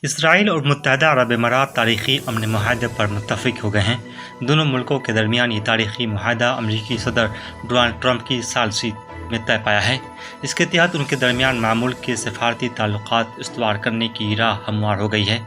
اسرائیل اور متحدہ عرب امارات تاریخی امن معاہدے پر متفق ہو گئے ہیں۔ دونوں ملکوں کے درمیان یہ تاریخی معاہدہ امریکی صدر ڈونلڈ ٹرمپ کی ثالثی میں طے پایا ہے۔ اس کے تحت ان کے درمیان معمول کے سفارتی تعلقات استوار کرنے کی راہ ہموار ہو گئی ہے۔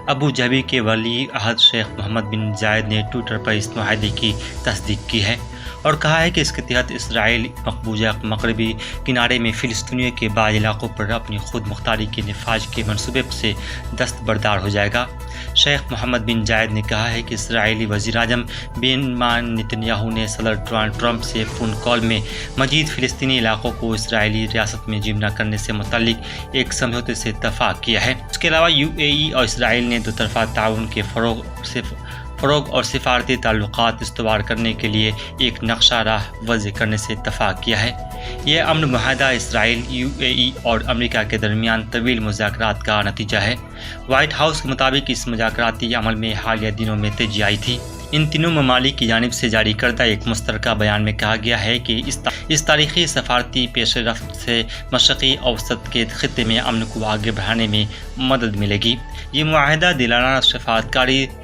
ابو ظبی کے ولی عہد شیخ محمد بن زائد نے ٹویٹر پر اس معاہدے کی تصدیق کی ہے اور کہا ہے کہ اس کے تحت اسرائیل مقبوضہ مغربی کنارے میں فلسطینیوں کے بعض علاقوں پر اپنی خود مختاری کے نفاذ کے منصوبے سے دستبردار ہو جائے گا۔ شیخ محمد بن زائد نے کہا ہے کہ اسرائیلی وزیر اعظم بنیامین نتنیاہو نے صدر ڈونلڈ ٹرمپ سے فون کال میں مزید فلسطینی علاقوں کو اسرائیلی ریاست میں ضمن کرنے سے متعلق ایک سمجھوتے سے اتفاق کیا ہے۔ اس کے علاوہ UAE اور اسرائیل نے دو طرفہ تعاون کے فروغ اور سفارتی تعلقات استوار کرنے کے لیے ایک نقشہ راہ وضع کرنے سے اتفاق کیا ہے۔ یہ امن معاہدہ اسرائیل، UAE اور امریکہ کے درمیان طویل مذاکرات کا نتیجہ ہے۔ وائٹ ہاؤس کے مطابق اس مذاکراتی عمل میں حالیہ دنوں میں تیزی آئی تھی۔ ان تینوں ممالک کی جانب سے جاری کردہ ایک مشترکہ بیان میں کہا گیا ہے کہ اس تاریخی سفارتی پیش رفت سے مشرقی اوسط کے خطے میں امن کو آگے بڑھانے میں مدد ملے گی۔ یہ معاہدہ دلانہ شفاعت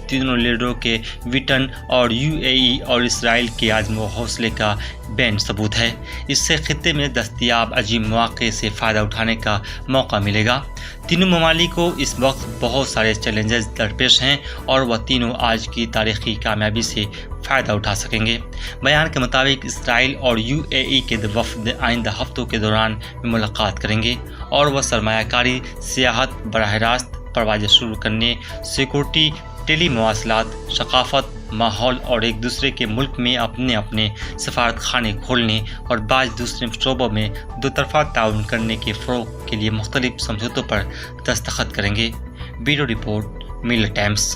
تینوں لیڈروں کے ویژن اور UAE اور اسرائیل کے عزم و حوصلے کا بین ثبوت ہے۔ اس سے خطے میں دستیاب عظیم مواقع سے فائدہ اٹھانے کا موقع ملے گا۔ تینوں ممالک کو اس وقت بہت سارے چیلنجز درپیش ہیں اور وہ تینوں آج کی تاریخی کامیابی سے فائدہ اٹھا سکیں گے۔ بیان کے مطابق اسرائیل اور UAE کے وفد آئندہ ہفتوں کے دوران ملاقات کریں گے اور وہ سرمایہ کاری، سیاحت، براہ راست پروازیں شروع کرنے، سیکورٹی، ٹیلی مواصلات، ثقافت، ماحول اور ایک دوسرے کے ملک میں اپنے سفارت خانے کھولنے اور بعض دوسرے شعبوں میں دو طرفہ تعاون کرنے کے فروغ کے لیے مختلف سمجھوتوں پر دستخط کریں گے۔ بیورو رپورٹ، میل ٹائمز۔